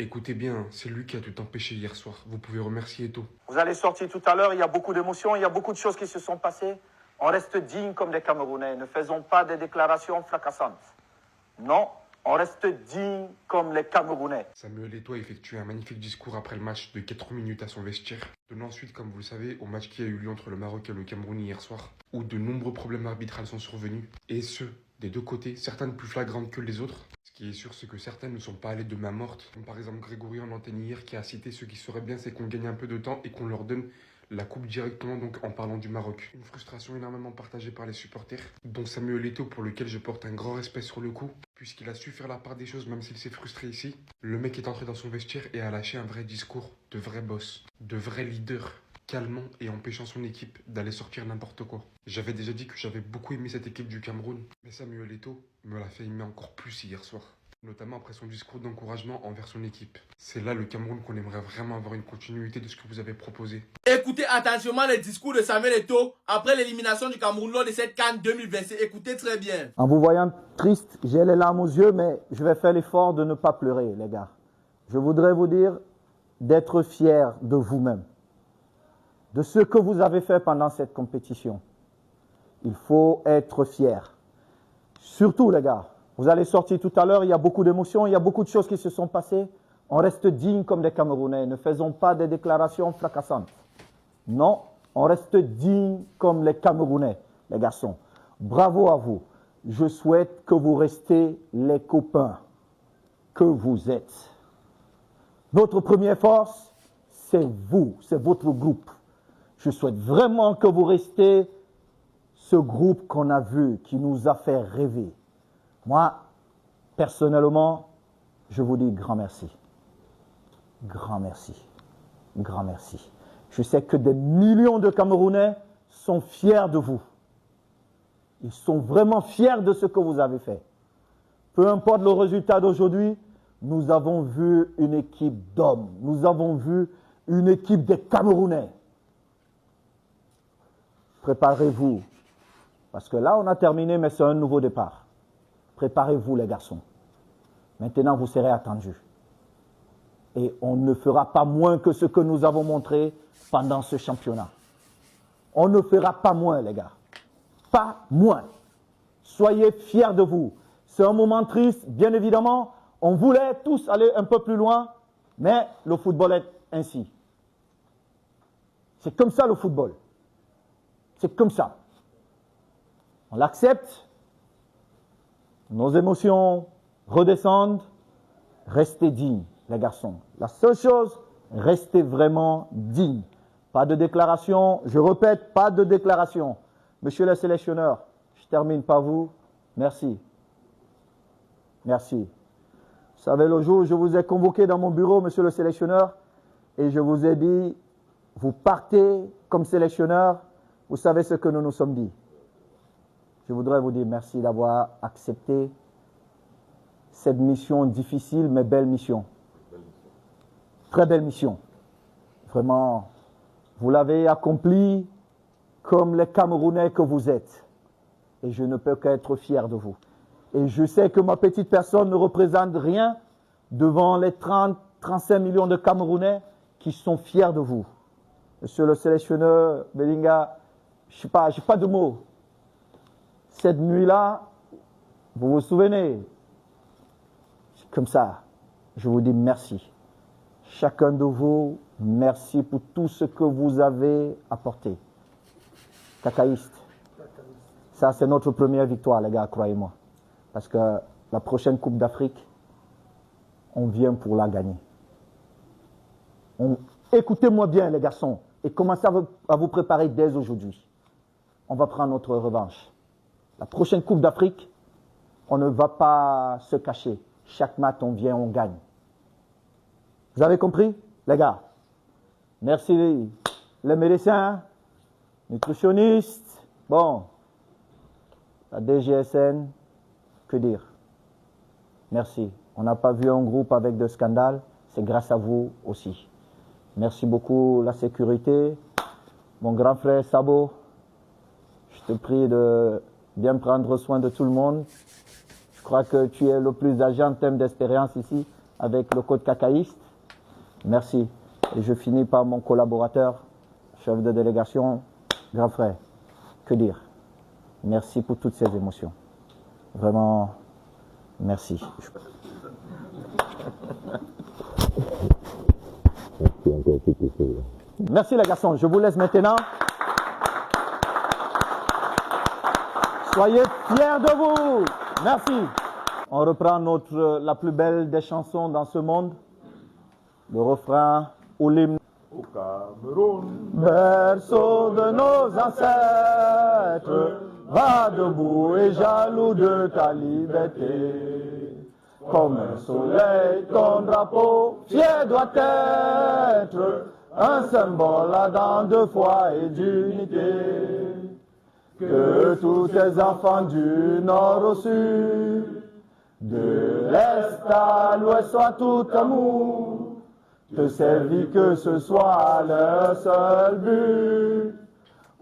Écoutez bien, c'est lui qui a tout empêché hier soir. Vous pouvez remercier Eto'o. Vous allez sortir tout à l'heure, il y a beaucoup d'émotions, il y a beaucoup de choses qui se sont passées. On reste digne comme des Camerounais, ne faisons pas des déclarations fracassantes. Non, on reste digne comme les Camerounais. Samuel Eto'o a effectué un magnifique discours après le match de 4 minutes à son vestiaire, donnant suite, comme vous le savez, au match qui a eu lieu entre le Maroc et le Cameroun hier soir, où de nombreux problèmes arbitraux sont survenus, et ce, des deux côtés, certaines plus flagrantes que les autres. Ce qui est sûr, c'est que certaines ne sont pas allées de main morte, comme par exemple Grégory en antenne hier qui a cité ce qui serait bien, c'est qu'on gagne un peu de temps et qu'on leur donne la coupe directement, donc en parlant du Maroc. Une frustration énormément partagée par les supporters, dont Samuel Eto'o, pour lequel je porte un grand respect sur le coup, puisqu'il a su faire la part des choses même s'il s'est frustré ici. Le mec est entré dans son vestiaire et a lâché un vrai discours de vrai boss, de vrai leader, calmant et empêchant son équipe d'aller sortir n'importe quoi. J'avais déjà dit que j'avais beaucoup aimé cette équipe du Cameroun, mais Samuel Eto'o me l'a fait aimer encore plus hier soir, notamment après son discours d'encouragement envers son équipe. C'est là le Cameroun qu'on aimerait vraiment avoir une continuité de ce que vous avez proposé. Écoutez attentivement les discours de Samuel Eto'o après l'élimination du Cameroun lors de cette CAN 2026. Écoutez très bien. En vous voyant triste, j'ai les larmes aux yeux, mais je vais faire l'effort de ne pas pleurer, les gars. Je voudrais vous dire d'être fiers de vous-même, de ce que vous avez fait pendant cette compétition. Il faut être fier. Surtout, les gars, vous allez sortir tout à l'heure, il y a beaucoup d'émotions, il y a beaucoup de choses qui se sont passées. On reste digne comme des Camerounais, ne faisons pas des déclarations fracassantes. Non, on reste digne comme les Camerounais, les garçons. Bravo à vous. Je souhaite que vous restez les copains que vous êtes. Notre première force, c'est vous, c'est votre groupe. Je souhaite vraiment que vous restez ce groupe qu'on a vu, qui nous a fait rêver. Moi, personnellement, je vous dis grand merci. Grand merci. Grand merci. Je sais que des millions de Camerounais sont fiers de vous. Ils sont vraiment fiers de ce que vous avez fait. Peu importe le résultat d'aujourd'hui, nous avons vu une équipe d'hommes. Nous avons vu une équipe des Camerounais. Préparez-vous. Parce que là, on a terminé, mais c'est un nouveau départ. Préparez-vous, les garçons. Maintenant, vous serez attendus. Et on ne fera pas moins que ce que nous avons montré pendant ce championnat. On ne fera pas moins, les gars. Pas moins. Soyez fiers de vous. C'est un moment triste, bien évidemment. On voulait tous aller un peu plus loin, mais le football est ainsi. C'est comme ça le football. C'est comme ça. On l'accepte. Nos émotions redescendent. Restez dignes, les garçons. La seule chose, restez vraiment dignes. Pas de déclaration, je répète, pas de déclaration. Monsieur le sélectionneur, je termine par vous. Merci. Merci. Vous savez, le jour où je vous ai convoqué dans mon bureau, monsieur le sélectionneur, et je vous ai dit, vous partez comme sélectionneur, vous savez ce que nous nous sommes dit. Je voudrais vous dire merci d'avoir accepté cette mission difficile, mais belle mission. Très belle mission. Vraiment, vous l'avez accomplie comme les Camerounais que vous êtes. Et je ne peux qu'être fier de vous. Et je sais que ma petite personne ne représente rien devant les 35 millions de Camerounais qui sont fiers de vous. Monsieur le sélectionneur Belinga, je n'ai pas de mots. Cette nuit-là, vous vous souvenez, comme ça, je vous dis merci. Chacun de vous, merci pour tout ce que vous avez apporté. Cacaïste. Ça, c'est notre première victoire, les gars, croyez-moi. Parce que la prochaine Coupe d'Afrique, on vient pour la gagner. Écoutez-moi bien, les garçons, et commencez à vous préparer dès aujourd'hui. On va prendre notre revanche. La prochaine Coupe d'Afrique, on ne va pas se cacher. Chaque match, on vient, on gagne. Vous avez compris, les gars? Merci les médecins, nutritionnistes, bon, la DGSN, que dire? Merci. On n'a pas vu un groupe avec de scandales, c'est grâce à vous aussi. Merci beaucoup la sécurité. Mon grand frère Sabo, je te prie de bien prendre soin de tout le monde. Je crois que tu es le plus âgé en termes d'expérience ici. avec le code cacaïste. Merci. Et je finis par mon collaborateur, chef de délégation, grand frère. Que dire? Merci pour toutes ces émotions. Vraiment, merci. Merci les garçons. Je vous laisse maintenant. Soyez fiers de vous. Merci. On reprend la plus belle des chansons dans ce monde. Le refrain ou l'hymne. Au Cameroun, Berceau de nos ancêtres, va debout et jaloux de ta liberté. Comme un soleil, ton drapeau fier doit être un symbole ardent de foi et d'unité. Que tous tes enfants du nord au sud, de l'est à l'ouest soient tout amour, te servir que ce soit leur seul but,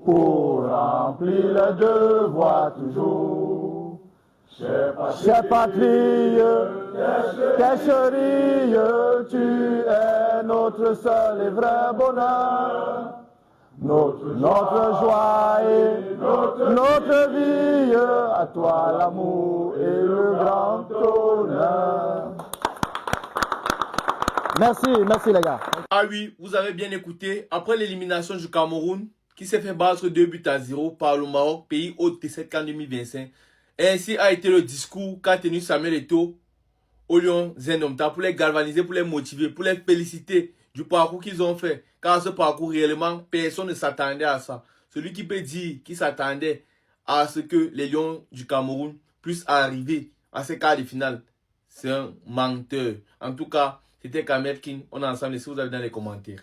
pour remplir le devoir toujours. Chère patrie, tes chéris, tu es notre seul et vrai bonheur, notre joie et notre vie, à toi l'amour et le grand honneur. Merci, merci les gars. Ah oui, vous avez bien écouté. Après l'élimination du Cameroun, qui s'est fait battre 2-0 par le Maroc, pays hôte de cette CAN 2025. Et ainsi a été le discours qu'a tenu Samuel Eto'o au Lions Indomptables pour les galvaniser, pour les motiver, pour les féliciter du parcours qu'ils ont fait. Car ce parcours, réellement, personne ne s'attendait à ça. Celui qui peut dire qu'il s'attendait à ce que les Lions du Cameroun puissent arriver à ces quarts de finale, c'est un menteur. En tout cas, c'était Kamel King. On est ensemble. Si vous avez dans les commentaires.